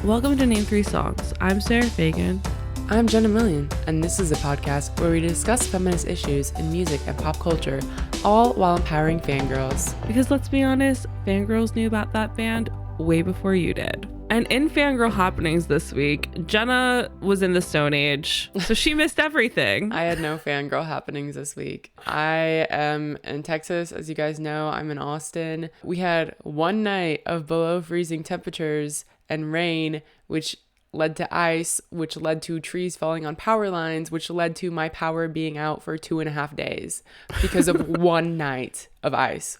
Welcome to Name 3 Songs. I'm Sarah Fagan. I'm Jenna Million, and this is a podcast where we discuss feminist issues in music and pop culture, all while empowering fangirls. Because let's be honest, fangirls knew about that band way before you did. And in fangirl happenings this week, Jenna was in the Stone Age, so she missed everything. I had no fangirl happenings this week. I am in Texas, as you guys know. I'm in Austin. We had one night of below freezing temperatures and rain, which led to ice, which led to trees falling on power lines, which led to my power being out for 2.5 days because of one night of ice.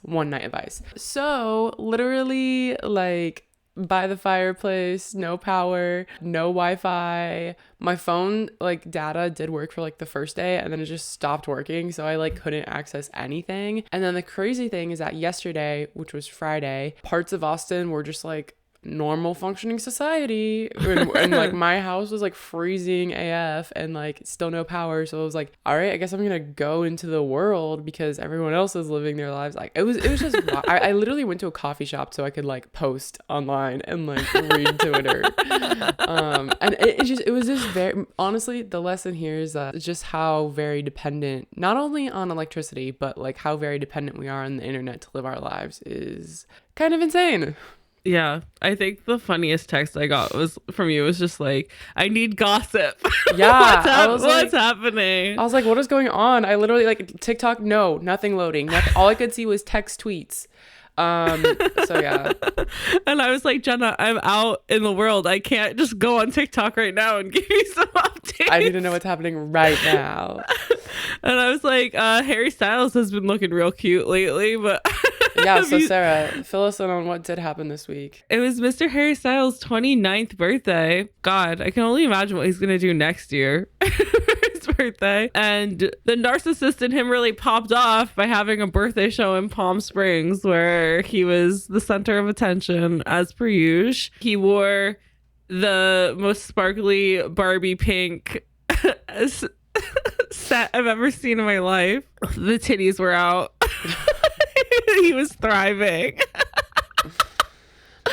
So literally, like, by the fireplace, no power, no Wi-Fi. My phone, like, data did work for like the first day, and then it just stopped working, so I like couldn't access anything. And then the crazy thing is that yesterday, which was Friday, parts of Austin were just like normal functioning society, and like my house was like freezing AF and like still no power. So I was like, all right, I guess I'm gonna go into the world because everyone else is living their lives. Like it was just I literally went to a coffee shop so I could like post online and like read Twitter. And it was just very, honestly, the lesson here is just how very dependent, not only on electricity, but like how very dependent we are on the internet to live our lives is kind of insane. Yeah, I think the funniest text I got was from you was just like, I need gossip. Yeah. What's happening? I was like, what is going on? I literally, like, TikTok, no, nothing loading. All I could see was text tweets. So yeah. And I was like, Jenna, I'm out in the world. I can't just go on TikTok right now and give you some updates. I need to know what's happening right now. And I was like, Harry Styles has been looking real cute lately, but yeah, so Sarah, fill us in on what did happen this week. It was Mr. Harry Styles' 29th birthday. God, I can only imagine what he's going to do next year for his birthday. And the narcissist in him really popped off by having a birthday show in Palm Springs where he was the center of attention, as per usual. He wore the most sparkly Barbie pink set I've ever seen in my life. The titties were out. He was thriving.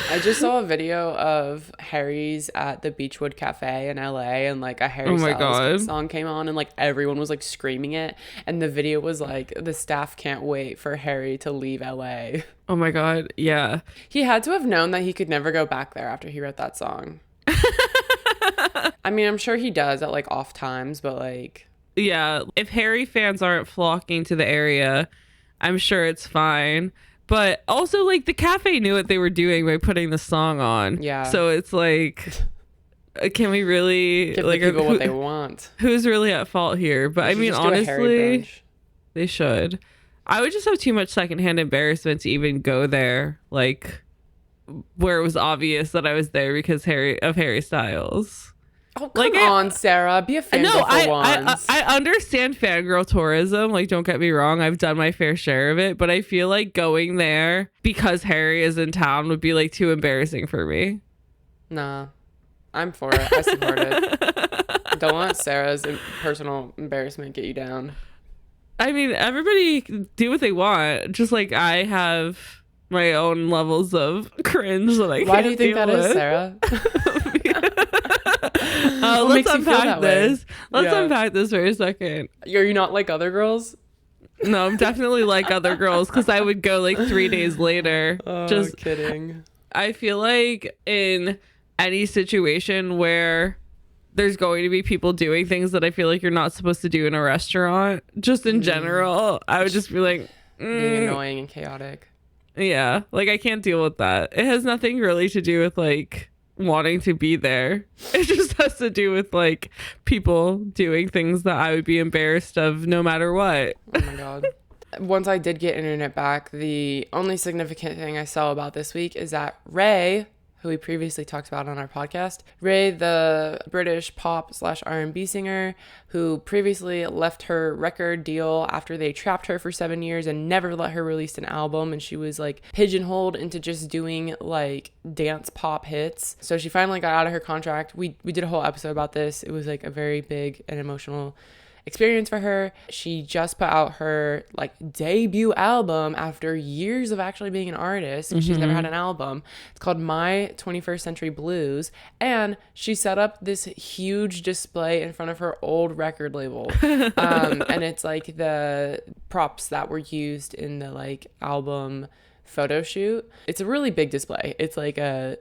I just saw a video of Harry's at the Beechwood Cafe in LA, and like a Harry Styles song came on, and like everyone was like screaming it, and the video was like, the staff can't wait for Harry to leave LA. Oh my God, yeah. He had to have known that he could never go back there after he wrote that song. I mean, I'm sure he does at like off times, but like, yeah, if Harry fans aren't flocking to the area, I'm sure it's fine. But also, like, the cafe knew what they were doing by putting the song on. Yeah. So it's like, can we really give like the people what they want? Who's really at fault here? But I mean, honestly, they should. I would just have too much secondhand embarrassment to even go there, like, where it was obvious that I was there because Harry Styles. Oh, come on, Sarah. Be a fangirl for once. I understand fangirl tourism. Like, don't get me wrong. I've done my fair share of it. But I feel like going there because Harry is in town would be, like, too embarrassing for me. Nah. I'm for it. I support it. Don't let Sarah's personal embarrassment get you down. I mean, everybody can do what they want. Just like I have my own levels of cringe that I can't deal with. Why do you think that is, Sarah? Let's unpack this. Let's unpack this for a second. Are you not like other girls? No, I'm definitely like other girls because I would go like 3 days later. Oh, just kidding. I feel like in any situation where there's going to be people doing things that I feel like you're not supposed to do in a restaurant, just in general, I would just be like, being annoying and chaotic. Yeah, like I can't deal with that. It has nothing really to do with like wanting to be there. It just has to do with like people doing things that I would be embarrassed of no matter what. Oh my God. Once I did get internet back, the only significant thing I saw about this week is that Raye, who we previously talked about on our podcast, Raye, the British pop / R&B singer who previously left her record deal after they trapped her for 7 years and never let her release an album, and she was like pigeonholed into just doing like dance pop hits. So she finally got out of her contract. We did a whole episode about this. It was like a very big and emotional experience for her. She just put out her like debut album after years of actually being an artist, because she's never had an album. It's called My 21st Century Blues, and she set up this huge display in front of her old record label. And it's like the props that were used in the like album photo shoot. It's a really big display. It's like a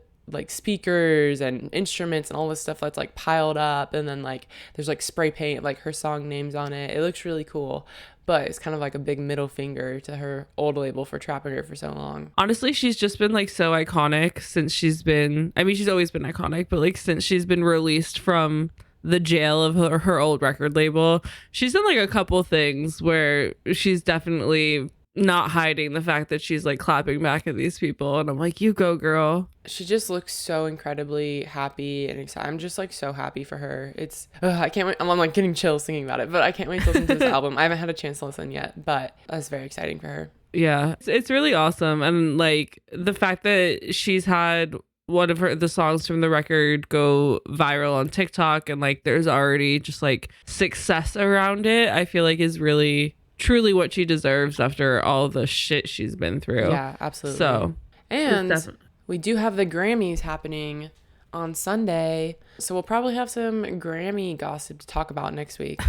speakers and instruments and all this stuff that's like piled up, and then like there's like spray paint like her song names on it. It looks really cool, but it's kind of like a big middle finger to her old label for trapping her for so long. Honestly, she's just been like so iconic since she's been, I mean, she's always been iconic, but like since she's been released from the jail of her old record label, she's done like a couple things where she's definitely not hiding the fact that she's like clapping back at these people, and I'm like, you go, girl. She just looks so incredibly happy and excited. I'm just like so happy for her. It's I can't wait. I'm like getting chills thinking about it, but I can't wait to listen to this album. I haven't had a chance to listen yet, but that's very exciting for her. Yeah, it's really awesome. And like the fact that she's had one of the songs from the record go viral on TikTok, and like there's already just like success around it, I feel like is really truly what she deserves after all the shit she's been through. Yeah, absolutely. So, and we do have the Grammys happening on Sunday, so we'll probably have some Grammy gossip to talk about next week.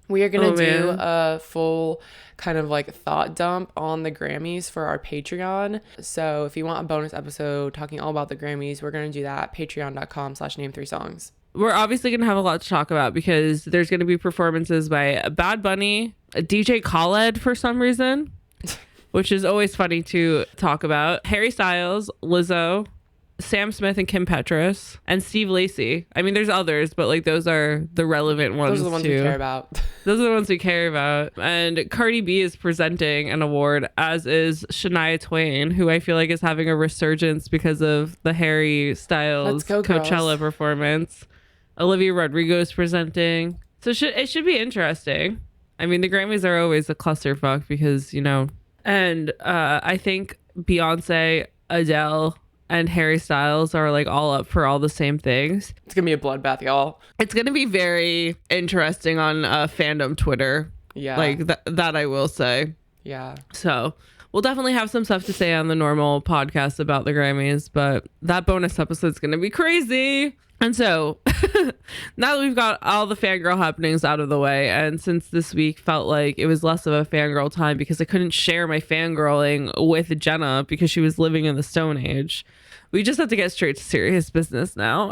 We are going to do a full kind of like thought dump on the Grammys for our Patreon. So if you want a bonus episode talking all about the Grammys, we're going to do that at patreon.com/name3songs. We're obviously going to have a lot to talk about because there's going to be performances by Bad Bunny, DJ Khaled for some reason, which is always funny to talk about, Harry Styles, Lizzo, Sam Smith and Kim Petras, and Steve Lacy. I mean, there's others, but like those are the relevant ones. Those are the ones we care about. Those are the ones we care about. And Cardi B is presenting an award, as is Shania Twain, who I feel like is having a resurgence because of the Harry Styles Coachella performance. Olivia Rodrigo is presenting. So it should be interesting. I mean, the Grammys are always a clusterfuck because, you know. And I think Beyonce, Adele, and Harry Styles are like all up for all the same things. It's gonna be a bloodbath, y'all. It's gonna be very interesting on fandom Twitter. Yeah, like that I will say. Yeah. So we'll definitely have some stuff to say on the normal podcast about the Grammys, but that bonus episode's gonna be crazy. And so now that we've got all the fangirl happenings out of the way, and since this week felt like it was less of a fangirl time because I couldn't share my fangirling with Jenna because she was living in the Stone Age, we just have to get straight to serious business now.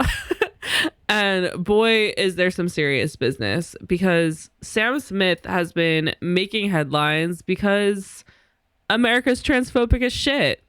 And boy, is there some serious business, because Sam Smith has been making headlines because America's transphobic as shit.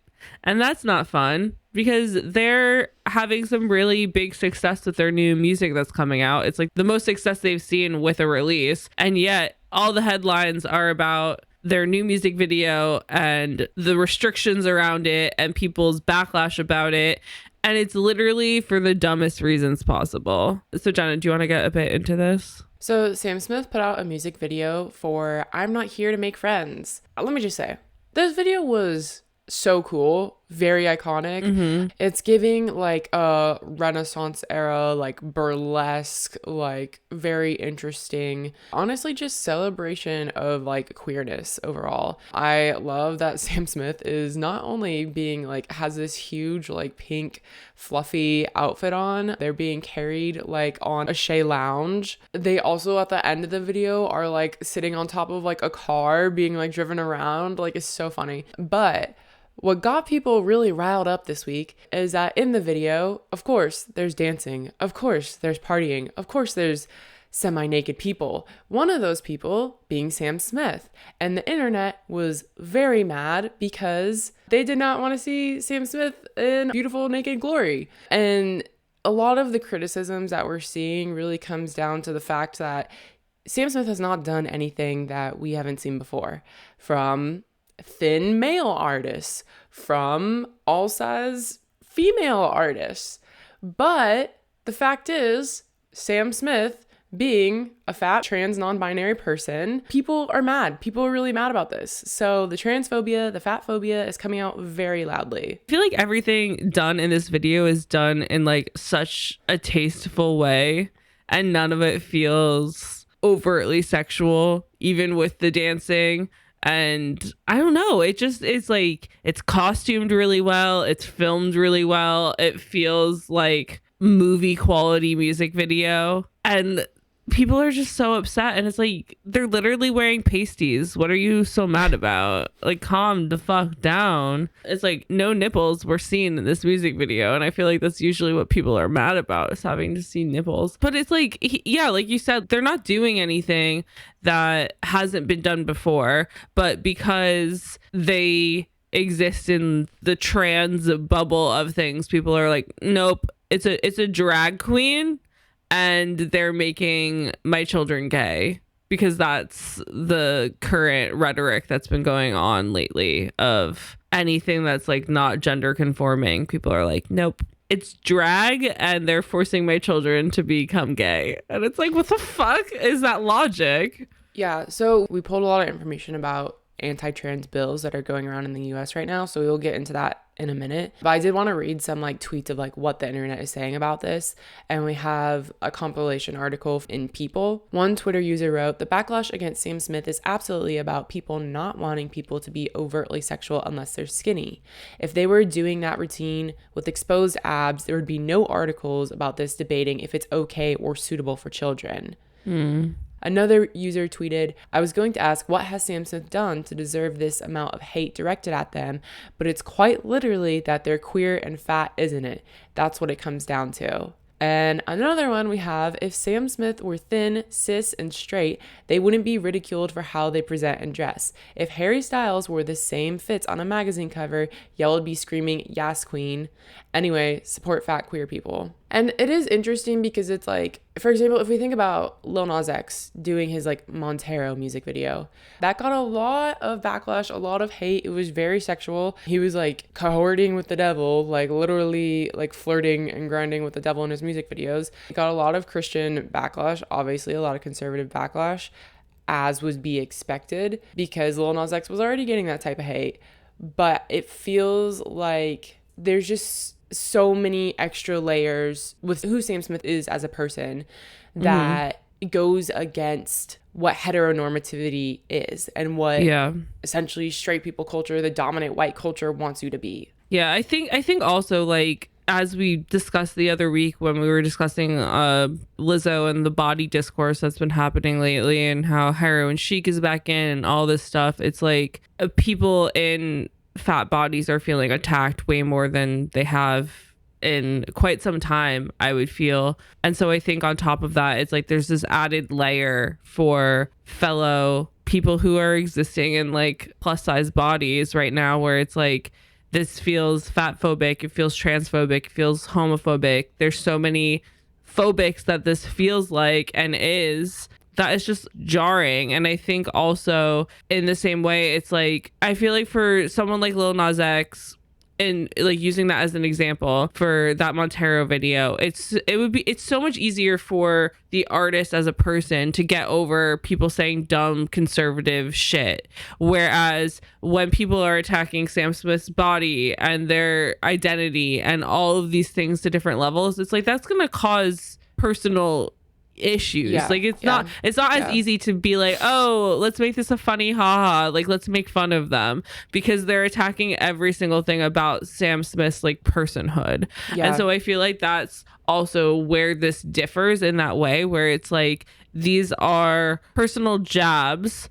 And that's not fun, because they're having some really big success with their new music that's coming out. It's like the most success they've seen with a release. And yet all the headlines are about their new music video and the restrictions around it and people's backlash about it. And it's literally for the dumbest reasons possible. So Jenna, do you want to get a bit into this? So Sam Smith put out a music video for I'm Not Here to Make Friends. Let me just say, this video was so cool, very iconic. Mm-hmm. It's giving like a Renaissance era, like burlesque, like very interesting, honestly just celebration of like queerness overall. I love that Sam Smith is not only being like has this huge like pink fluffy outfit on, they're being carried like on a Shea lounge. They also at the end of the video are like sitting on top of like a car being like driven around. Like, it's so funny. But what got people really riled up this week is that in the video, of course, there's dancing. Of course, there's partying. Of course, there's semi-naked people. One of those people being Sam Smith. And the internet was very mad because they did not want to see Sam Smith in beautiful naked glory. And a lot of the criticisms that we're seeing really comes down to the fact that Sam Smith has not done anything that we haven't seen before. From thin male artists, from all size female artists. But the fact is, Sam Smith being a fat trans non-binary person, people are mad. People are really mad about this. So the transphobia, the fatphobia is coming out very loudly. I feel like everything done in this video is done in like such a tasteful way, and none of it feels overtly sexual, even with the dancing. And I don't know, it just is like, it's costumed really well, it's filmed really well, it feels like movie quality music video, and people are just so upset. And it's like, they're literally wearing pasties. What are you so mad about? Like, calm the fuck down. It's like, no nipples were seen in this music video, and I feel like that's usually what people are mad about, is having to see nipples. But it's like, yeah, like you said, they're not doing anything that hasn't been done before, but because they exist in the trans bubble of things, people are like, nope, it's a drag queen and they're making my children gay, because that's the current rhetoric that's been going on lately of anything that's like not gender conforming. People are like, nope, it's drag and they're forcing my children to become gay. And it's like, what the fuck is that logic? Yeah, so we pulled a lot of information about anti-trans bills that are going around in the US right now, so we'll get into that in a minute. But I did want to read some like tweets of like what the internet is saying about this, and we have a compilation article in People. One Twitter user wrote, "The backlash against Sam Smith is absolutely about people not wanting people to be overtly sexual unless they're skinny. If they were doing that routine with exposed abs, there would be no articles about this debating if it's okay or suitable for children." Another user tweeted, "I was going to ask, what has Sam Smith done to deserve this amount of hate directed at them? But it's quite literally that they're queer and fat, isn't it? That's what it comes down to." And another one we have, "If Sam Smith were thin, cis, and straight, they wouldn't be ridiculed for how they present and dress. If Harry Styles wore the same fits on a magazine cover, y'all would be screaming, 'Yas, queen.' Anyway, support fat queer people." And it is interesting because it's like, for example, if we think about Lil Nas X doing his like Montero music video, that got a lot of backlash, a lot of hate. It was very sexual. He was like cohorting with the devil, like literally like flirting and grinding with the devil in his music videos. It got a lot of Christian backlash, obviously a lot of conservative backlash, as would be expected, because Lil Nas X was already getting that type of hate. But it feels like there's just so many extra layers with who Sam Smith is as a person that goes against what heteronormativity is and what essentially straight people culture, the dominant white culture, wants you to be. Yeah, I think also, like, as we discussed the other week when we were discussing Lizzo and the body discourse that's been happening lately, and how heroin chic is back in and all this stuff, it's like people in fat bodies are feeling attacked way more than they have in quite some time, I would feel. And so I think on top of that, it's like there's this added layer for fellow people who are existing in like plus size bodies right now, where it's like, this feels fatphobic, it feels transphobic, it feels homophobic. There's so many phobics that this feels like and is, that is just jarring. And I think also in the same way, it's like, I feel like for someone like Lil Nas X, and like using that as an example for that Montero video, it's so much easier for the artist as a person to get over people saying dumb conservative shit. Whereas when people are attacking Sam Smith's body and their identity and all of these things to different levels, it's like, that's gonna cause personal issues. Like it's not as easy to be like, oh, let's make this a funny haha, like let's make fun of them, because they're attacking every single thing about Sam Smith's like personhood. And so I feel like that's also where this differs in that way, where it's like these are personal jabs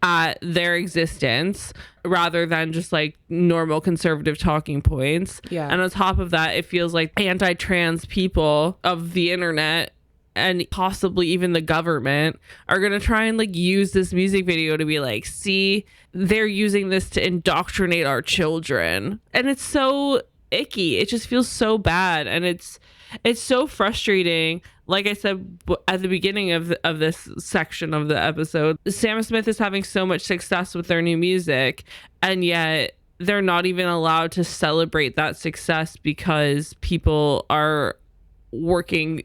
at their existence rather than just like normal conservative talking points. And on top of that, it feels like anti-trans people of the internet and possibly even the government are going to try and like use this music video to be like, see, they're using this to indoctrinate our children. And it's so icky. It just feels so bad. And it's so frustrating. Like I said at the beginning of this section of the episode, Sam Smith is having so much success with their new music, and yet they're not even allowed to celebrate that success because people are working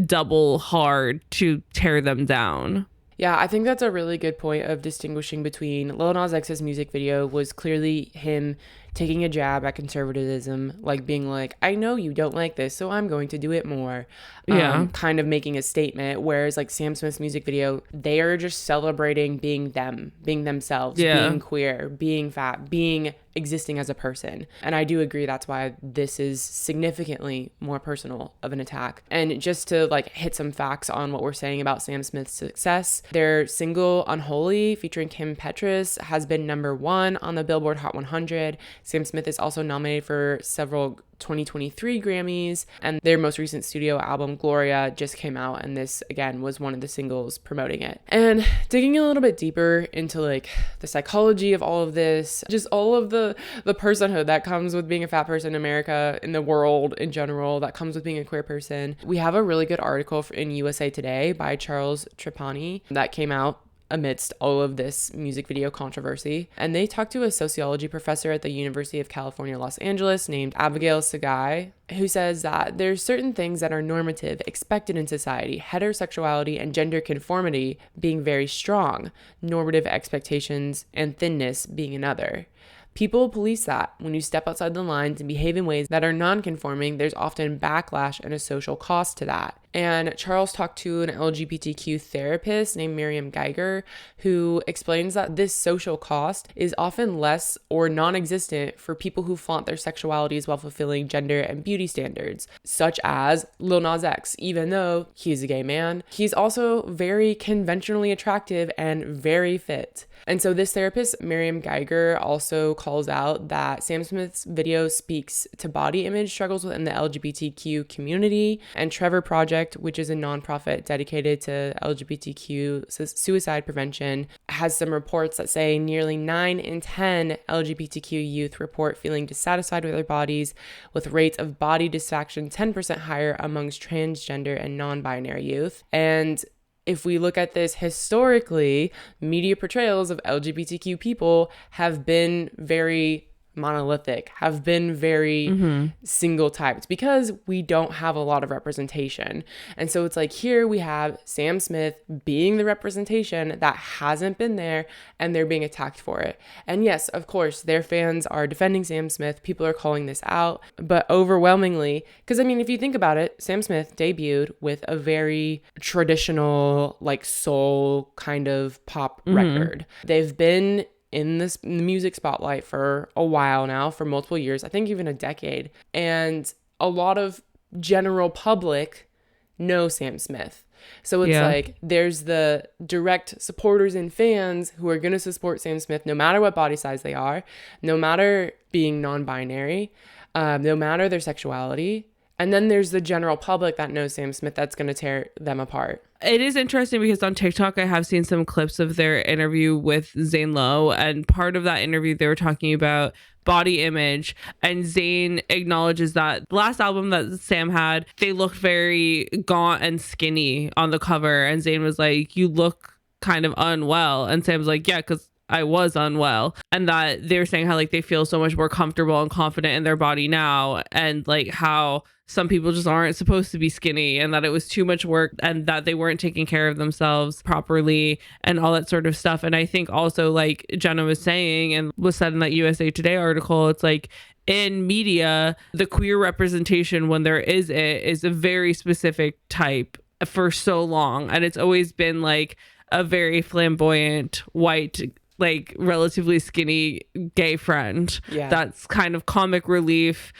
double hard to tear them down. Yeah, I think that's a really good point of distinguishing between Lil Nas X's music video was clearly him taking a jab at conservatism, like being like, I know you don't like this, so I'm going to do it more. Yeah. Kind of making a statement. Whereas like Sam Smith's music video, they are just celebrating being them, being themselves, Yeah. being queer, being fat, being existing as a person. And I do agree that's why this is significantly more personal of an attack. And just to like hit some facts on what we're saying about Sam Smith's success, their single Unholy featuring Kim Petras has been #1 on the Billboard Hot 100. Sam Smith is also nominated for several 2023 Grammys, and their most recent studio album Gloria just came out, and this again was one of the singles promoting it. And digging a little bit deeper into like the psychology of all of this, just all of the personhood that comes with being a fat person in America, in the world in general, that comes with being a queer person, we have a really good article in USA Today by Charles Trapani that came out amidst all of this music video controversy. And they talked to a sociology professor at the University of California, Los Angeles named Abigail Sagai, who says that there's certain things that are normative, expected in society, heterosexuality and gender conformity being very strong, normative expectations and thinness being another. People police that. When you step outside the lines and behave in ways that are non-conforming, there's often backlash and a social cost to that. And Charles talked to an LGBTQ therapist named Miriam Geiger, who explains that this social cost is often less or non-existent for people who flaunt their sexualities while fulfilling gender and beauty standards, such as Lil Nas X. Even though he's a gay man, he's also very conventionally attractive and very fit. And so this therapist, Miriam Geiger, also calls out that Sam Smith's video speaks to body image struggles within the LGBTQ community. And Trevor Project, which is a nonprofit dedicated to LGBTQ suicide prevention, has some reports that say nearly 9 in 10 LGBTQ youth report feeling dissatisfied with their bodies, with rates of body dysfunction 10% higher amongst transgender and non-binary youth. And if we look at this historically, media portrayals of LGBTQ people have been very monolithic, have been very single typed, because we don't have a lot of representation. And so it's like, here we have Sam Smith being the representation that hasn't been there, and they're being attacked for it. And yes, of course, their fans are defending Sam Smith. People are calling this out, but overwhelmingly, because I mean, if you think about it, Sam Smith debuted with a very traditional, like soul kind of pop record. They've been in this music spotlight for a while now, for multiple years, I think even a decade. And a lot of general public know Sam Smith. So it's like, there's the direct supporters and fans who are going to support Sam Smith no matter what body size they are, no matter being non-binary, no matter their sexuality. And then there's the general public that knows Sam Smith that's going to tear them apart. It is interesting because on TikTok, I have seen some clips of their interview with Zane Lowe. And part of that interview, they were talking about body image. And Zayn acknowledges that the last album that Sam had, they looked very gaunt and skinny on the cover. And Zayn was like, you look kind of unwell. And Sam's like, yeah, because I was unwell. And that they were saying how like they feel so much more comfortable and confident in their body now, and like how some people just aren't supposed to be skinny, and that it was too much work, and that they weren't taking care of themselves properly and all that sort of stuff. And I think also, like Jenna was saying and was said in that USA Today article, it's like in media, the queer representation, when there is it, is a very specific type for so long. And it's always been like a very flamboyant white, like relatively skinny gay friend that's kind of comic relief,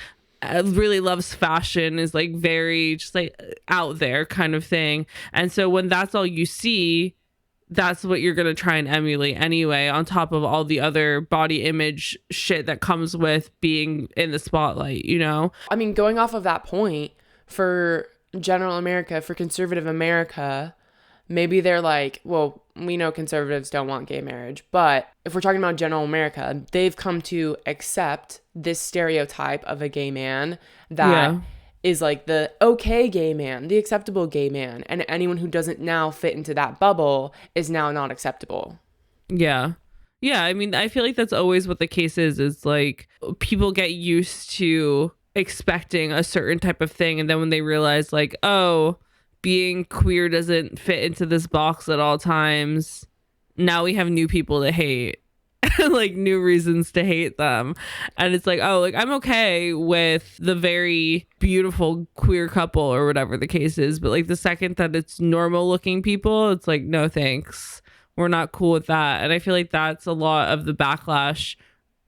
really loves fashion, is like very just like out there kind of thing. And so when that's all you see, that's what you're going to try and emulate anyway, on top of all the other body image shit that comes with being in the spotlight, you know? I mean, going off of that point, for general America, for conservative America, maybe they're like, well, we know conservatives don't want gay marriage, but if we're talking about general America, they've come to accept this stereotype of a gay man that is like the okay gay man, the acceptable gay man, and anyone who doesn't now fit into that bubble is now not acceptable. Yeah. I mean, I feel like that's always what the case is like people get used to expecting a certain type of thing, and then when they realize like, oh, being queer doesn't fit into this box at all times, now we have new people to hate. like new reasons to hate them. And it's like, oh, like I'm okay with the very beautiful queer couple or whatever the case is, but like the second that it's normal looking people, it's like, no thanks, we're not cool with that. And I feel like that's a lot of the backlash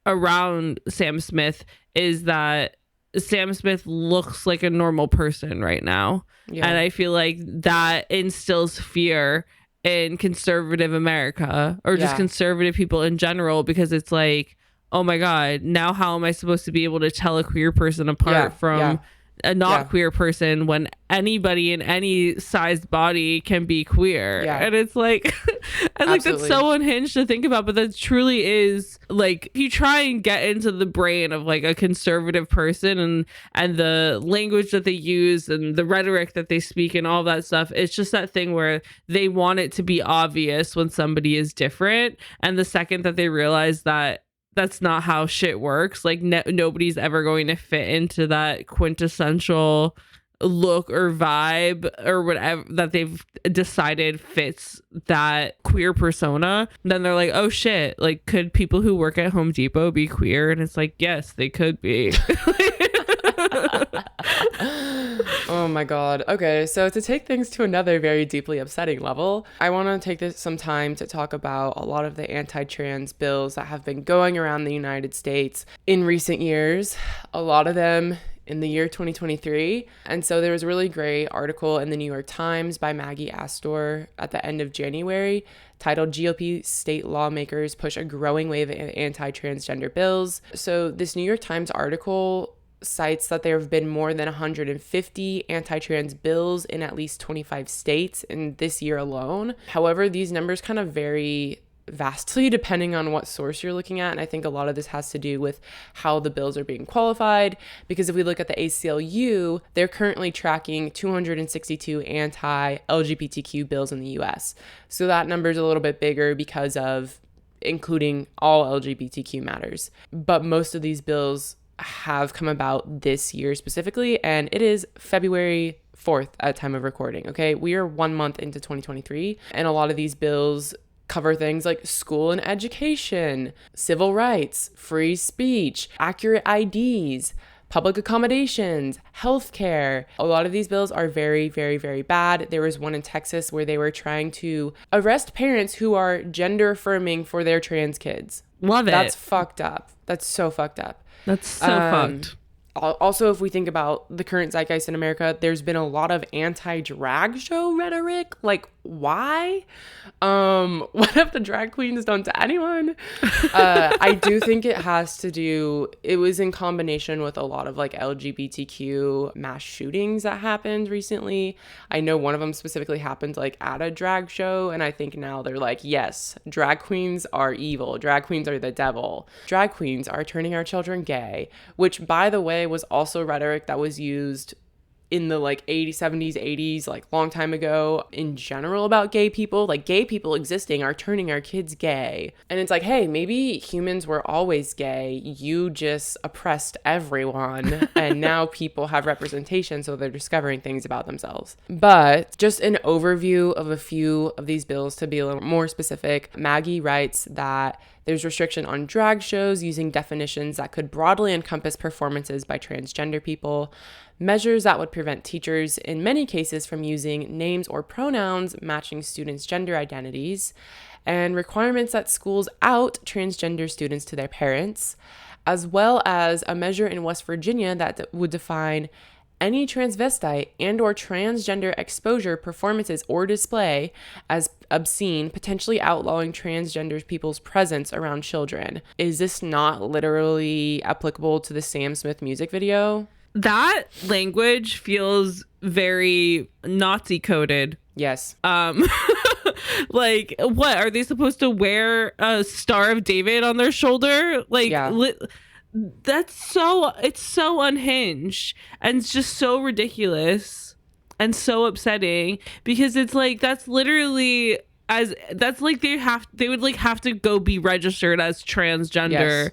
around Sam Smith, is that Sam Smith looks like a normal person right now. Yeah. And I feel like that instills fear in conservative America, or just conservative people in general, because it's like, oh my God, now how am I supposed to be able to tell a queer person apart from a not queer person when anybody in any sized body can be queer? And it's like, and like that's so unhinged to think about, but that truly is like, if you try and get into the brain of like a conservative person and the language that they use and the rhetoric that they speak and all that stuff, it's just that thing where they want it to be obvious when somebody is different, and the second that they realize that that's not how shit works, like nobody's ever going to fit into that quintessential look or vibe or whatever that they've decided fits that queer persona, then they're like, oh shit, like could people who work at Home Depot be queer? And it's like, yes, they could be. Oh my God. Okay, so to take things to another very deeply upsetting level, I want to take some time to talk about a lot of the anti-trans bills that have been going around the United States in recent years, a lot of them in the year 2023. And so there was a really great article in the New York Times by Maggie Astor at the end of January titled "GOP State Lawmakers Push a Growing Wave of Anti-Transgender Bills." So this New York Times article cites that there have been more than 150 anti-trans bills in at least 25 states in this year alone. However, these numbers kind of vary vastly depending on what source you're looking at, and I think a lot of this has to do with how the bills are being qualified, because if we look at the ACLU, they're currently tracking 262 anti-LGBTQ bills in the US. So that number is a little bit bigger because of including all LGBTQ matters. But most of these bills have come about this year specifically, and it is February 4th at time of recording. Okay, we are 1 month into 2023, and a lot of these bills cover things like school and education, civil rights, free speech, accurate IDs, public accommodations, healthcare. A lot of these bills are very, very, very bad. There was one in Texas where they were trying to arrest parents who are gender affirming for their trans kids. Love it. That's fucked up. That's so fucked up. That's so fucked. Also, if we think about the current zeitgeist in America, there's been a lot of anti-drag show rhetoric. Like, why? What have the drag queens done to anyone? I do think it has to do, it was in combination with a lot of like LGBTQ mass shootings that happened recently. I know one of them specifically happened like at a drag show, and I think now they're like, yes, drag queens are evil. Drag queens are the devil. Drag queens are turning our children gay, which, by the way, was also rhetoric that was used in the like 80s, 70s, 80s, like long time ago in general about gay people. Like, gay people existing are turning our kids gay. And it's like, hey, maybe humans were always gay. You just oppressed everyone. And now people have representation, so they're discovering things about themselves. But just an overview of a few of these bills to be a little more specific. Maggie writes that there's restriction on drag shows using definitions that could broadly encompass performances by transgender people, measures that would prevent teachers, in many cases, from using names or pronouns matching students' gender identities, and requirements that schools out transgender students to their parents, as well as a measure in West Virginia that would define any transvestite and or transgender exposure, performances, or display as obscene, potentially outlawing transgender people's presence around children. Is this not literally applicable to the Sam Smith music video? That language feels very Nazi coded. Yes. Like, what are they supposed to wear? A Star of David on their shoulder? Like, yeah. It's so unhinged, and it's just so ridiculous and so upsetting, because it's like, that's literally they would like have to go be registered as transgender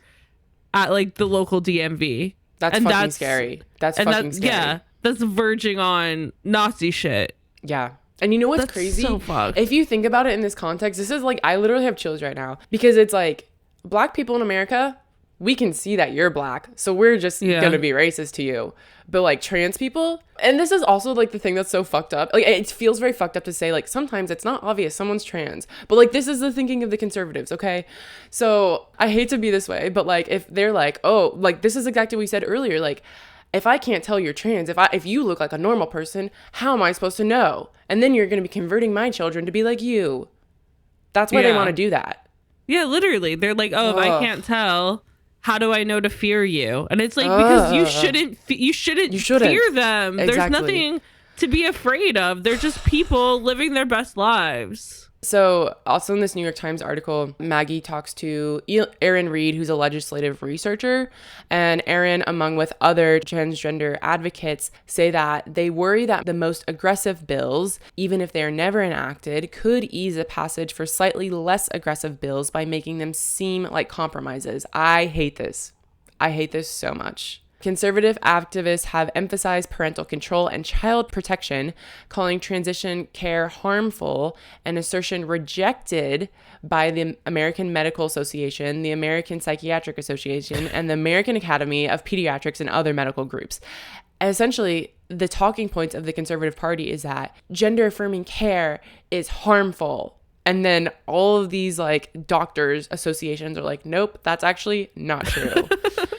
at like the local DMV. That's scary. That's fucking scary. Yeah, that's verging on Nazi shit. Yeah. And you know what's crazy? So fucked. If you think about it in this context, this is like, I literally have chills right now, because it's like, Black people in America, we can see that you're Black, so we're just gonna be racist to you. But like trans people, and this is also like the thing that's so fucked up. Like it feels very fucked up to say like sometimes it's not obvious someone's trans, but like this is the thinking of the conservatives, okay? So I hate to be this way, but like if they're like, oh, like this is exactly what we said earlier, like if I can't tell you're trans, if you look like a normal person, how am I supposed to know? And then you're gonna be converting my children to be like you. That's why they want to do that. Yeah, literally. They're like, oh, if I can't tell, how do I know to fear you? And it's like, because you shouldn't fear them. Exactly. There's nothing to be afraid of. They're just people living their best lives. So also in this New York Times article, Maggie talks to Erin Reed, who's a legislative researcher. And Erin, among with other transgender advocates, say that they worry that the most aggressive bills, even if they are never enacted, could ease the passage for slightly less aggressive bills by making them seem like compromises. I hate this. I hate this so much. Conservative activists have emphasized parental control and child protection, calling transition care harmful, an assertion rejected by the American Medical Association, the American Psychiatric Association, and the American Academy of Pediatrics and other medical groups. Essentially, the talking points of the Conservative Party is that gender-affirming care is harmful. And then all of these like doctors associations are like, nope, that's actually not true.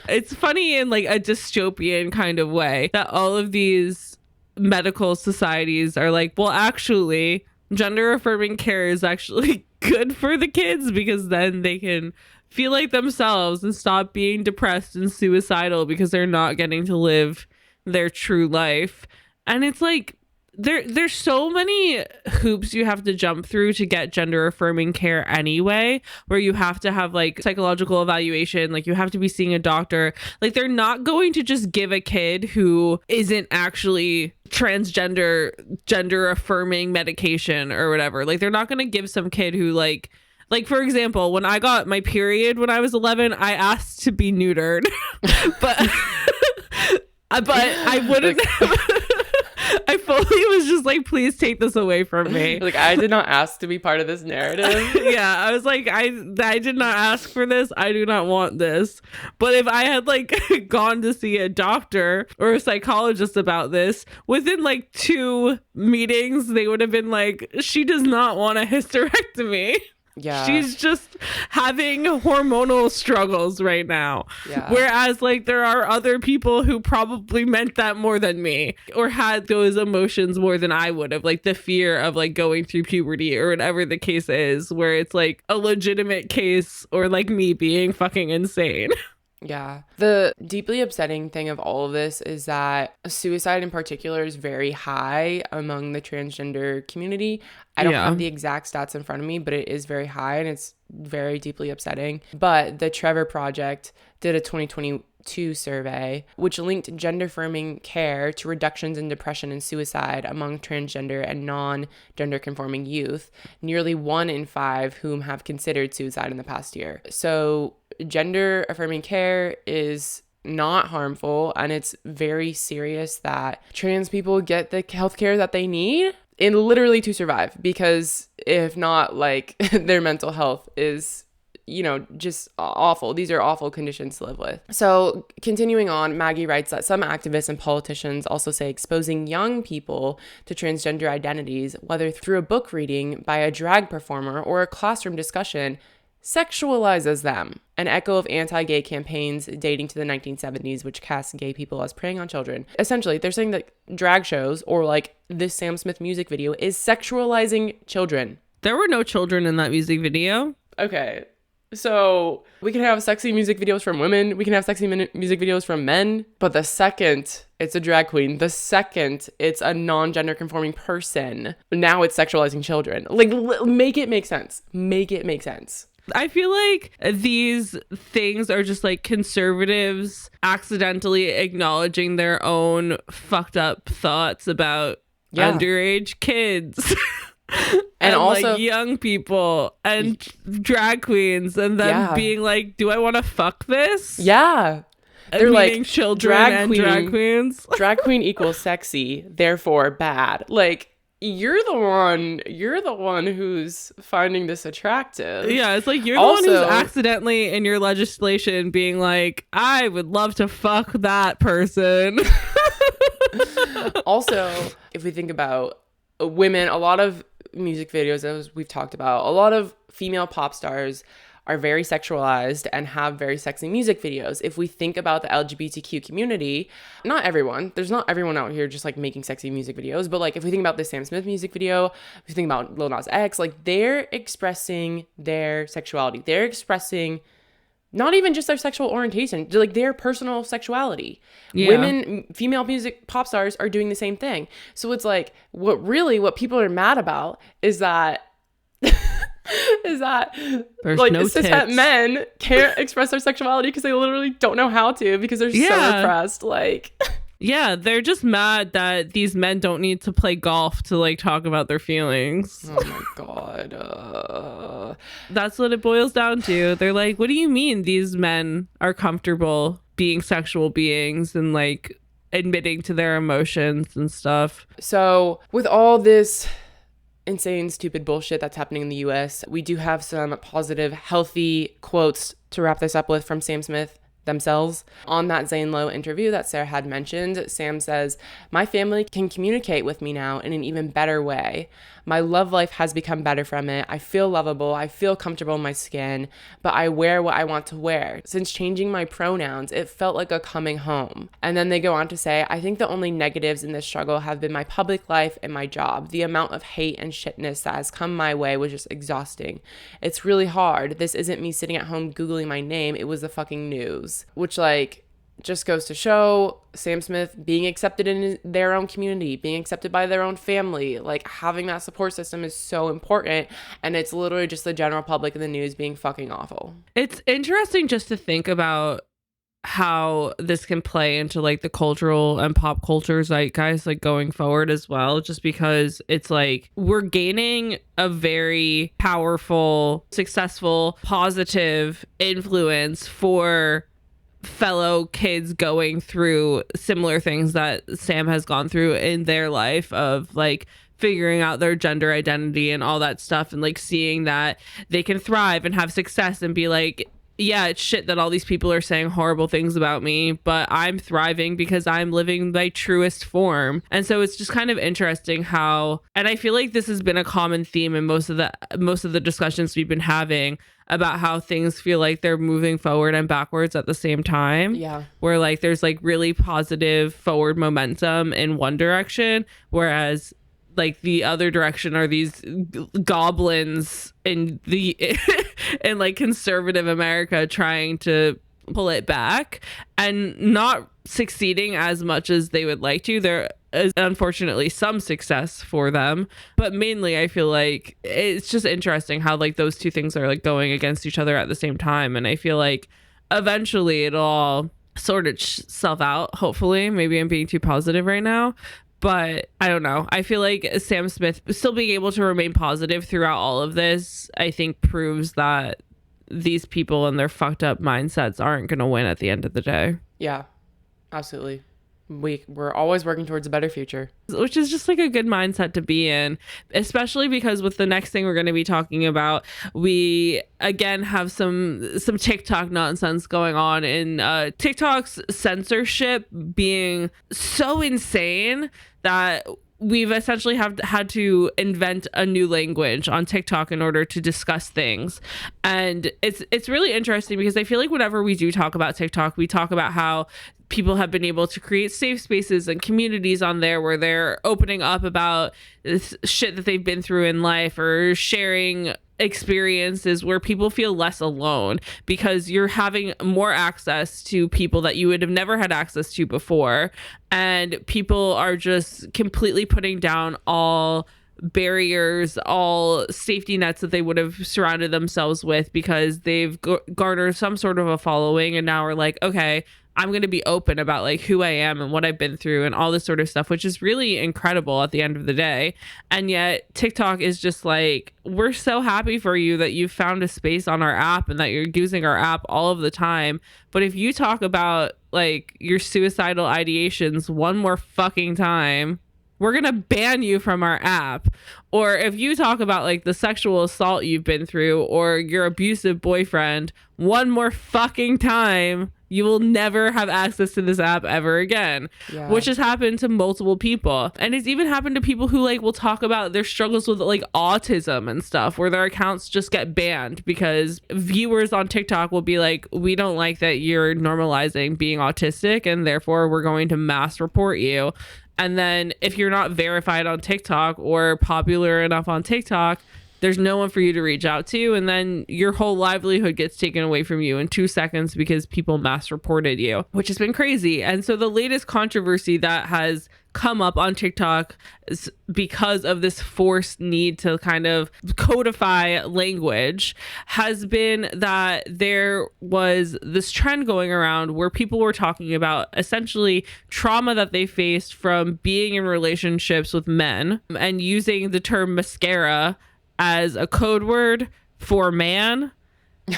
It's funny in like a dystopian kind of way that all of these medical societies are like, well, actually, gender affirming care is actually good for the kids because then they can feel like themselves and stop being depressed and suicidal because they're not getting to live their true life. And it's like, there's so many hoops you have to jump through to get gender affirming care anyway, where you have to have like psychological evaluation, like you have to be seeing a doctor. Like they're not going to just give a kid who isn't actually transgender gender affirming medication or whatever. Like they're not going to give some kid who like for example, when I got my period when I was 11, I asked to be neutered. but I wouldn't I fully was just like, please take this away from me. Like, I did not ask to be part of this narrative. Yeah, I was like, I did not ask for this. I do not want this. But if I had like gone to see a doctor or a psychologist about this, within like 2 meetings, they would have been like, she does not want a hysterectomy. Yeah. She's just having hormonal struggles right now. Yeah. Whereas like there are other people who probably meant that more than me or had those emotions more than I would have, like the fear of like going through puberty or whatever the case is, where it's like a legitimate case or like me being fucking insane. Yeah. The deeply upsetting thing of all of this is that suicide in particular is very high among the transgender community. I don't have the exact stats in front of me, but it is very high and it's very deeply upsetting. But the Trevor Project did a 2022 survey which linked gender affirming care to reductions in depression and suicide among transgender and non-gender conforming youth, nearly 1 in 5 whom have considered suicide in the past year. So gender affirming care is not harmful, and it's very serious that trans people get the healthcare that they need in literally to survive, because if not, like their mental health is, you know, just awful. These are awful conditions to live with. So continuing on, Maggie writes that some activists and politicians also say exposing young people to transgender identities, whether through a book reading by a drag performer or a classroom discussion, sexualizes them, an echo of anti-gay campaigns dating to the 1970s, which cast gay people as preying on children. Essentially, they're saying that drag shows or like this Sam Smith music video is sexualizing children. There were no children in that music video. Okay, so we can have sexy music videos from women, we can have sexy music videos from men, but the second it's a drag queen, the second it's a non-gender conforming person, now it's sexualizing children. Like, make it make sense. Make it make sense. I feel like these things are just like conservatives accidentally acknowledging their own fucked up thoughts about underage kids. and also like young people and drag queens, and then being like, do I want to fuck this? Yeah. They're like children drag queens. Drag queen equals sexy, therefore bad. Like, you're the one who's finding this attractive. Yeah, it's like you're the one who's accidentally in your legislation being like, I would love to fuck that person. Also, if we think about women, a lot of music videos, as we've talked about, a lot of female pop stars are very sexualized and have very sexy music videos. If we think about the LGBTQ community, not everyone, there's not everyone out here just like making sexy music videos, but like if we think about the Sam Smith music video, if we think about Lil Nas X, like they're expressing their sexuality. They're expressing not even just their sexual orientation, like their personal sexuality. Yeah. Women, female music pop stars are doing the same thing. So it's like what people are mad about is that there's like no cishet men can't express their sexuality because they literally don't know how to because they're so repressed. Like yeah, they're just mad that these men don't need to play golf to like talk about their feelings. Oh my god. That's what it boils down to. They're like, what do you mean these men are comfortable being sexual beings and like admitting to their emotions and stuff? So with all this insane, stupid bullshit that's happening in the US, we do have some positive, healthy quotes to wrap this up with from Sam Smith themselves. On that Zane Lowe interview that Sarah had mentioned, Sam says, "My family can communicate with me now in an even better way. My love life has become better from it. I feel lovable. I feel comfortable in my skin, but I wear what I want to wear. Since changing my pronouns, it felt like a coming home." And then they go on to say, "I think the only negatives in this struggle have been my public life and my job. The amount of hate and shitness that has come my way was just exhausting. It's really hard. This isn't me sitting at home Googling my name. It was the fucking news." Which like just goes to show Sam Smith being accepted in their own community, being accepted by their own family, like having that support system is so important. And it's literally just the general public in the news being fucking awful. It's interesting just to think about how this can play into like the cultural and pop culture zeitgeist like going forward as well, just because it's like we're gaining a very powerful, successful, positive influence for fellow kids going through similar things that Sam has gone through in their life of like figuring out their gender identity and all that stuff, and like seeing that they can thrive and have success and be like, yeah, it's shit that all these people are saying horrible things about me, but I'm thriving because I'm living my truest form. And so it's just kind of interesting how, and I feel like this has been a common theme in most of the discussions we've been having about how things feel like they're moving forward and backwards at the same time. Yeah. Where like there's like really positive forward momentum in one direction, whereas like the other direction are these goblins in the in like conservative America trying to pull it back and not succeeding as much as they would like to. There is unfortunately some success for them, but mainly I feel like it's just interesting how like those two things are like going against each other at the same time. And I feel like eventually it'll all sort of self out, hopefully. Maybe I'm being too positive right now, but I don't know. I feel like Sam Smith still being able to remain positive throughout all of this, I think proves that these people and their fucked up mindsets aren't going to win at the end of the day. Yeah, absolutely. We're always working towards a better future, which is just like a good mindset to be in, especially because with the next thing we're going to be talking about, we again have some TikTok nonsense going on, in TikTok's censorship being so insane that we've essentially had to invent a new language on TikTok in order to discuss things. And it's really interesting because I feel like whenever we do talk about TikTok, we talk about how people have been able to create safe spaces and communities on there where they're opening up about this shit that they've been through in life, or sharing experiences where people feel less alone because you're having more access to people that you would have never had access to before. And people are just completely putting down all barriers, all safety nets that they would have surrounded themselves with because they've garnered some sort of a following, and now we're like, okay, I'm going to be open about like who I am and what I've been through and all this sort of stuff, which is really incredible at the end of the day. And yet TikTok is just like, we're so happy for you that you found a space on our app and that you're using our app all of the time. But if you talk about like your suicidal ideations one more fucking time, we're going to ban you from our app. Or if you talk about like the sexual assault you've been through or your abusive boyfriend one more fucking time, you will never have access to this app ever again. Yeah. Which has happened to multiple people. And it's even happened to people who like will talk about their struggles with like autism and stuff, where their accounts just get banned because viewers on TikTok will be like, we don't like that you're normalizing being autistic and therefore we're going to mass report you. And then if you're not verified on TikTok or popular enough on TikTok, there's no one for you to reach out to. And then your whole livelihood gets taken away from you in 2 seconds because people mass reported you, which has been crazy. And so the latest controversy that has come up on TikTok is because of this forced need to kind of codify language has been that there was this trend going around where people were talking about essentially trauma that they faced from being in relationships with men and using the term mascara as a code word for man.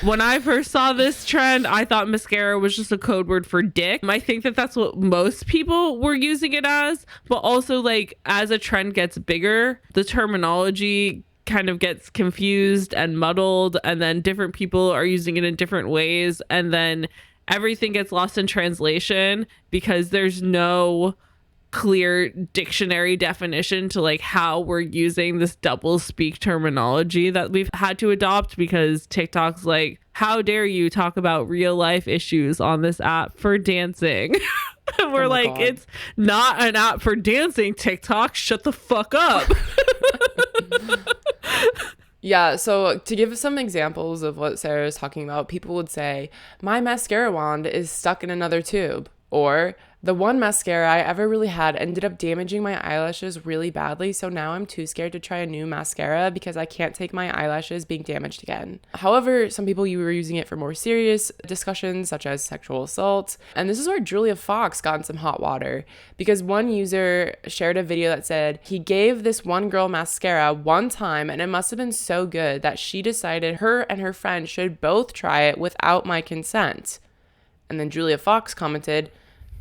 When I first saw this trend, I thought mascara was just a code word for dick. I think that that's what most people were using it as, but also like as a trend gets bigger, the terminology kind of gets confused and muddled, and then different people are using it in different ways, and then everything gets lost in translation because there's no clear dictionary definition to like how we're using this double speak terminology that we've had to adopt, because TikTok's like, how dare you talk about real life issues on this app for dancing? And we're like, God, it's not an app for dancing, TikTok, shut the fuck up. Yeah, so to give some examples of what Sarah is talking about, people would say, my mascara wand is stuck in another tube, or the one mascara I ever really had ended up damaging my eyelashes really badly, so now I'm too scared to try a new mascara because I can't take my eyelashes being damaged again. However, some people, you were using it for more serious discussions such as sexual assault, and this is where Julia Fox got in some hot water because one user shared a video that said he gave this one girl mascara one time and it must have been so good that she decided her and her friend should both try it without my consent. And then Julia Fox commented,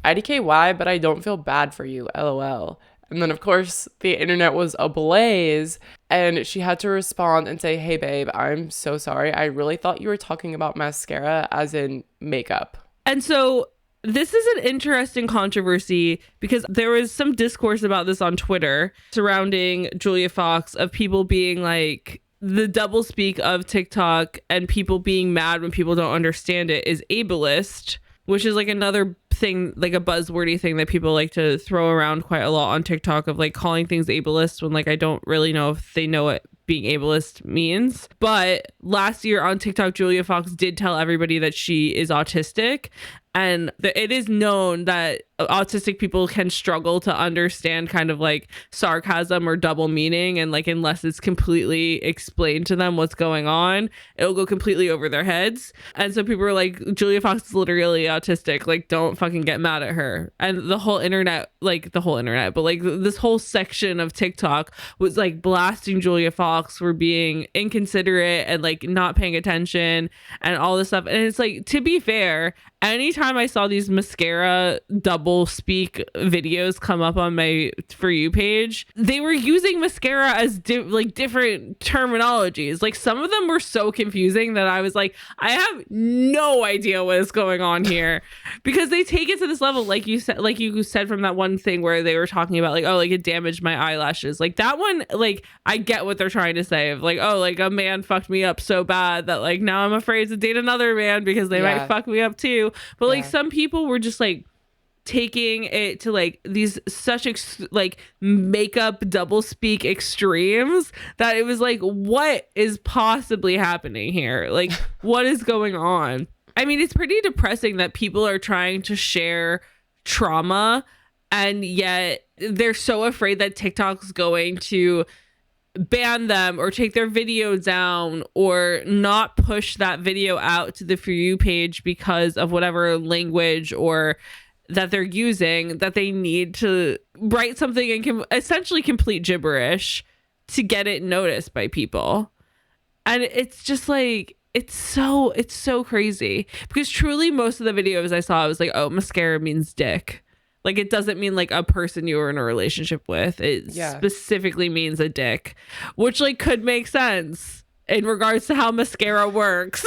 IDKY, but I don't feel bad for you, LOL. And then, of course, the internet was ablaze, and she had to respond and say, hey, babe, I'm so sorry. I really thought you were talking about mascara as in makeup. And so this is an interesting controversy because there was some discourse about this on Twitter surrounding Julia Fox, of people being like, the double speak of TikTok and people being mad when people don't understand it is ableist, which is like another thing, like a buzzwordy thing that people like to throw around quite a lot on TikTok, of like calling things ableist when like I don't really know if they know what being ableist means. But last year on TikTok, Julia Fox did tell everybody that she is autistic, and it is known that autistic people can struggle to understand kind of like sarcasm or double meaning, and like unless it's completely explained to them what's going on, it'll go completely over their heads. And so people are like, Julia Fox is literally autistic, like don't fucking get mad at her. And the whole internet, but like this whole section of TikTok was like blasting Julia Fox for being inconsiderate and like not paying attention and all this stuff. And it's like, to be fair, anytime I saw these mascara double speak videos come up on my For You page, they were using mascara as different terminologies. Like some of them were so confusing that I was like, I have no idea what is going on here, because they take it to this level, like you said from that one thing where they were talking about like, oh, like it damaged my eyelashes. Like that one, like I get what they're trying to say, of like, oh, like a man fucked me up so bad that like now I'm afraid to date another man because they might fuck me up too. But like some people were just like taking it to like these such like makeup double speak extremes that it was like, what is possibly happening here? Like what is going on? I mean, it's pretty depressing that people are trying to share trauma and yet they're so afraid that TikTok's going to ban them or take their video down or not push that video out to the For You page because of whatever language or that they're using, that they need to write something in essentially complete gibberish to get it noticed by people. And it's just like, it's so crazy, because truly most of the videos I saw, I was like, oh, mascara means dick. Like, it doesn't mean like a person you were in a relationship with. It Yeah. specifically means a dick, which like could make sense in regards to how mascara works.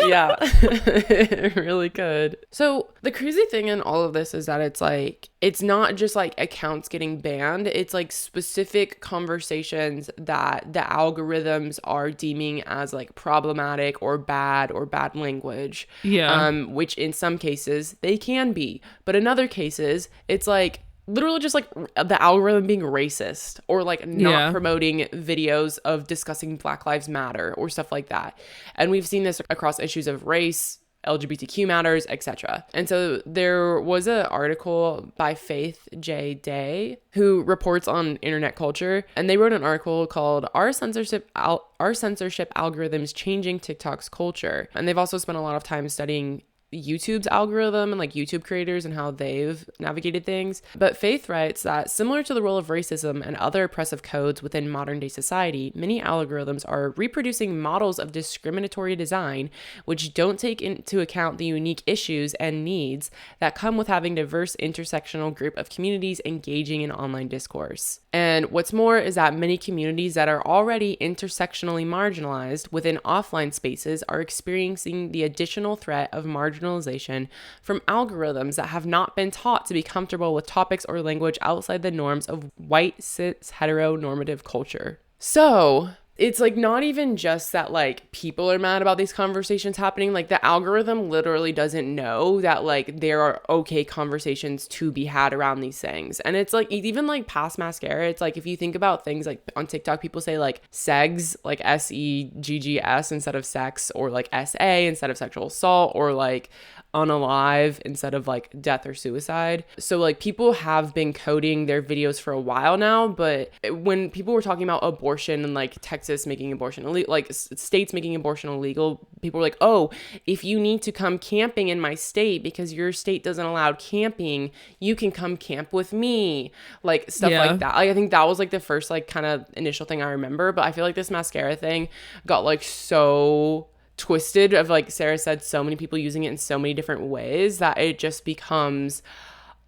Yeah, it really could. So the crazy thing in all of this is that it's like, it's not just like accounts getting banned. It's like specific conversations that the algorithms are deeming as like problematic or bad language. Yeah. Which in some cases they can be, but in other cases it's like literally just like the algorithm being racist or like not promoting videos of discussing Black Lives Matter or stuff like that. And we've seen this across issues of race, LGBTQ matters, etc. And so there was an article by Faith J. Day who reports on internet culture, and they wrote an article called Are Censorship Algorithms Changing TikTok's Culture? And they've also spent a lot of time studying YouTube's algorithm and like YouTube creators and how they've navigated things. But Faith writes that similar to the role of racism and other oppressive codes within modern day society, many algorithms are reproducing models of discriminatory design which don't take into account the unique issues and needs that come with having diverse intersectional group of communities engaging in online discourse. And what's more is that many communities that are already intersectionally marginalized within offline spaces are experiencing the additional threat of marginalization from algorithms that have not been taught to be comfortable with topics or language outside the norms of white, cis, heteronormative culture. So it's like not even just that like people are mad about these conversations happening. Like the algorithm literally doesn't know that like there are okay conversations to be had around these things. And it's like even like past mascara, it's like if you think about things like on TikTok, people say like segs, like SEGGS instead of sex, or like SA instead of sexual assault, or like unalive instead of like death or suicide. So like people have been coding their videos for a while now, but when people were talking about abortion and like Texas making abortion illegal, like states making abortion illegal, people were like, oh, if you need to come camping in my state because your state doesn't allow camping, you can come camp with me, like stuff like that. Like I think that was like the first like kind of initial thing I remember, but I feel like this mascara thing got like so twisted of like Sarah said, so many people using it in so many different ways that it just becomes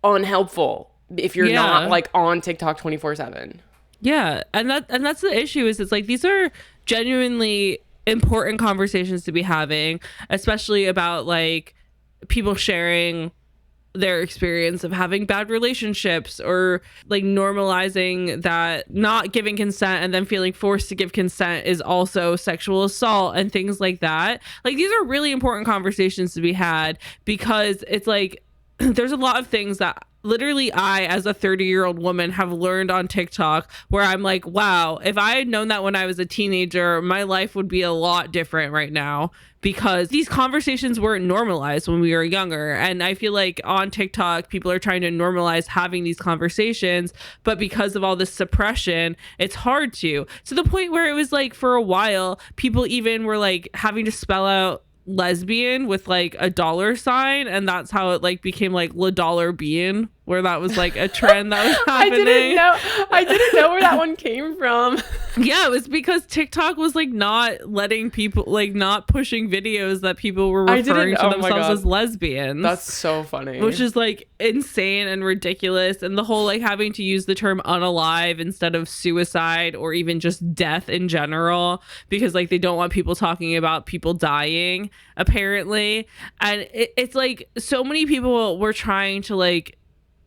unhelpful if you're not like on TikTok 24/7. Yeah, and that's the issue is it's like these are genuinely important conversations to be having, especially about like people sharing their experience of having bad relationships, or like normalizing that not giving consent and then feeling forced to give consent is also sexual assault and things like that. Like these are really important conversations to be had, because it's like there's a lot of things that literally I, as a 30-year-old woman, have learned on TikTok where I'm like, wow, if I had known that when I was a teenager, my life would be a lot different right now, because these conversations weren't normalized when we were younger. And I feel like on TikTok, people are trying to normalize having these conversations, but because of all this suppression, it's hard to the point where it was like for a while, people even were like having to spell out lesbian with like a $sign, and that's how it like became like la dollar bean, where that was like a trend that was happening. I didn't know where that one came from. Yeah, it was because TikTok was like not letting people, like not pushing videos that people were referring to themselves as lesbians. That's so funny. Which is like insane and ridiculous. And the whole like having to use the term unalive instead of suicide or even just death in general, because like they don't want people talking about people dying, apparently. And it's like so many people were trying to like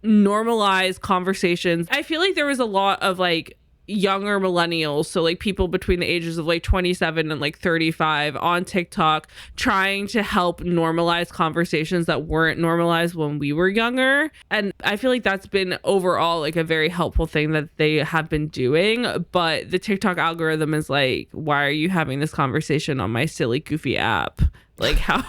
normalize conversations. I feel like there was a lot of like younger millennials, so like people between the ages of like 27 and like 35 on TikTok, trying to help normalize conversations that weren't normalized when we were younger. And I feel like that's been overall like a very helpful thing that they have been doing. But the TikTok algorithm is like, why are you having this conversation on my silly goofy app? Like how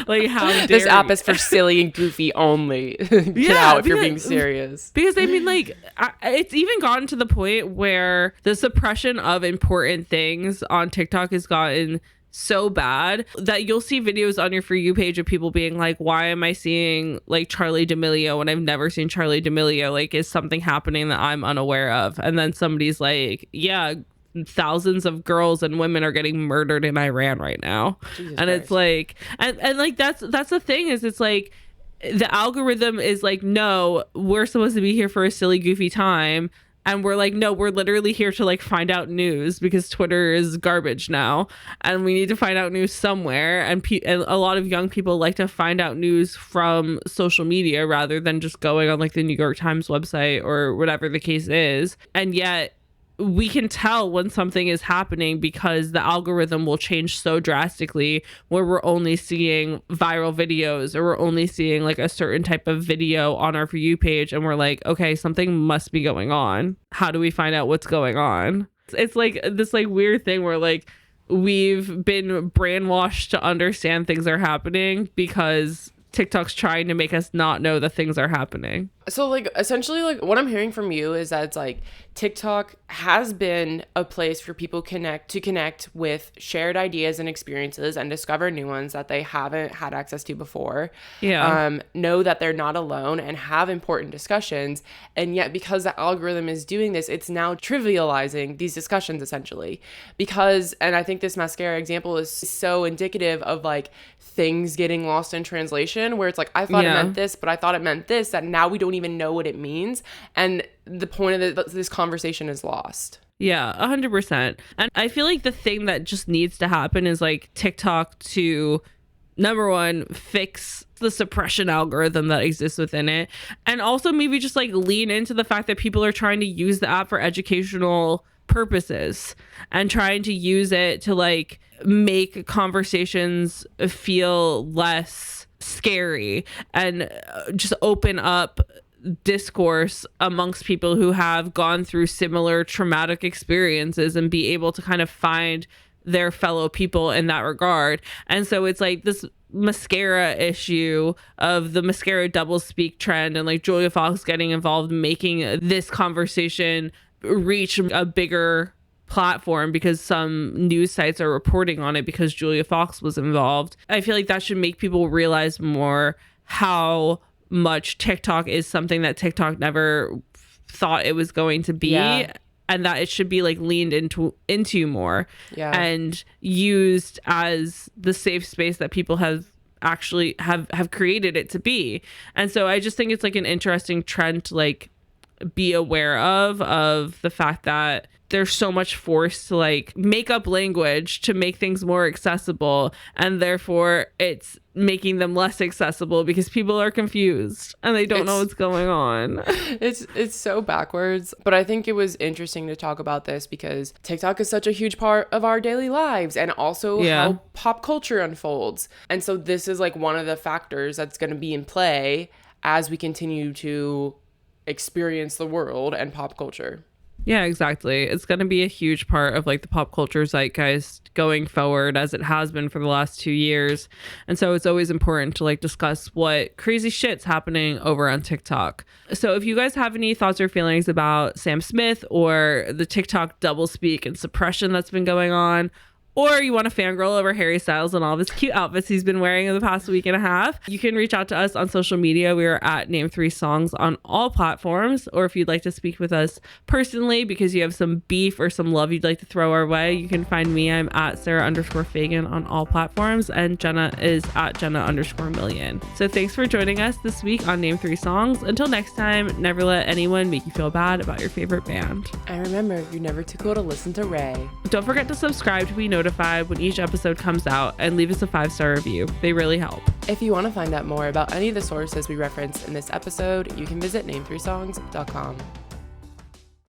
dare this app is for silly and goofy only. Get out if you're being serious. Because I mean, like, it's even gotten to the point where the suppression of important things on TikTok has gotten so bad that you'll see videos on your For You page of people being like, why am I seeing like Charlie D'Amelio when I've never seen Charlie D'Amelio? Like, is something happening that I'm unaware of? And then somebody's like, yeah, thousands of girls and women are getting murdered in Iran right now. Jesus Christ. It's like, and like that's the thing is, it's like the algorithm is like, no, we're supposed to be here for a silly, goofy time. And we're like, no, we're literally here to like find out news because Twitter is garbage now. And we need to find out news somewhere. And a lot of young people like to find out news from social media rather than just going on like the New York Times website or whatever the case is. And yet we can tell when something is happening because the algorithm will change so drastically where we're only seeing viral videos or we're only seeing like a certain type of video on our For You page. And we're like, okay, something must be going on. How do we find out what's going on? It's like this like weird thing where like we've been brainwashed to understand things are happening because TikTok's trying to make us not know that things are happening. So like essentially like what I'm hearing from you is that it's like TikTok has been a place for people to connect with shared ideas and experiences and discover new ones that they haven't had access to before. Yeah. Know that they're not alone and have important discussions. And yet because the algorithm is doing this, it's now trivializing these discussions essentially. Because, and I think this mascara example is so indicative of like things getting lost in translation where it's like, I thought it meant this, but I thought it meant this, that now we don't even know what it means. And the point of this conversation is lost. Yeah, 100%. And I feel like the thing that just needs to happen is like TikTok to, number one, fix the suppression algorithm that exists within it. And also maybe just like lean into the fact that people are trying to use the app for educational purposes and trying to use it to like make conversations feel less scary and just open up discourse amongst people who have gone through similar traumatic experiences and be able to kind of find their fellow people in that regard. And so it's like this mascara issue of the mascara double speak trend and like Julia Fox getting involved, making this conversation reach a bigger platform because some news sites are reporting on it because Julia Fox was involved. I feel like that should make people realize more how much TikTok is something that TikTok never thought it was going to be, and that it should be like leaned into more and used as the safe space that people have actually have created it to be. And so I just think it's like an interesting trend to like be aware of the fact that there's so much force to like make up language to make things more accessible, and therefore it's making them less accessible because people are confused and they don't know what's going on. It's so backwards. But I think it was interesting to talk about this because TikTok is such a huge part of our daily lives and also how pop culture unfolds. And so this is like one of the factors that's going to be in play as we continue to experience the world and pop culture. Yeah, exactly. It's going to be a huge part of like the pop culture zeitgeist going forward, as it has been for the last 2 years. And so it's always important to like discuss what crazy shit's happening over on TikTok. So if you guys have any thoughts or feelings about Sam Smith or the TikTok doublespeak and suppression that's been going on, or you want to fangirl over Harry Styles and all of his cute outfits he's been wearing in the past week and a half, you can reach out to us on social media. We are at Name3Songs on all platforms. Or if you'd like to speak with us personally because you have some beef or some love you'd like to throw our way, you can find me. I'm at Sarah_Fagan on all platforms, and Jenna is at Jenna_million. So thanks for joining us this week on Name3Songs. Until next time, never let anyone make you feel bad about your favorite band. And remember, you're never too cool to listen to Raye. Don't forget to subscribe to be notified when each episode comes out, and leave us a 5-star review. They really help. If you want to find out more about any of the sources we referenced in this episode, you can visit name3songs.com.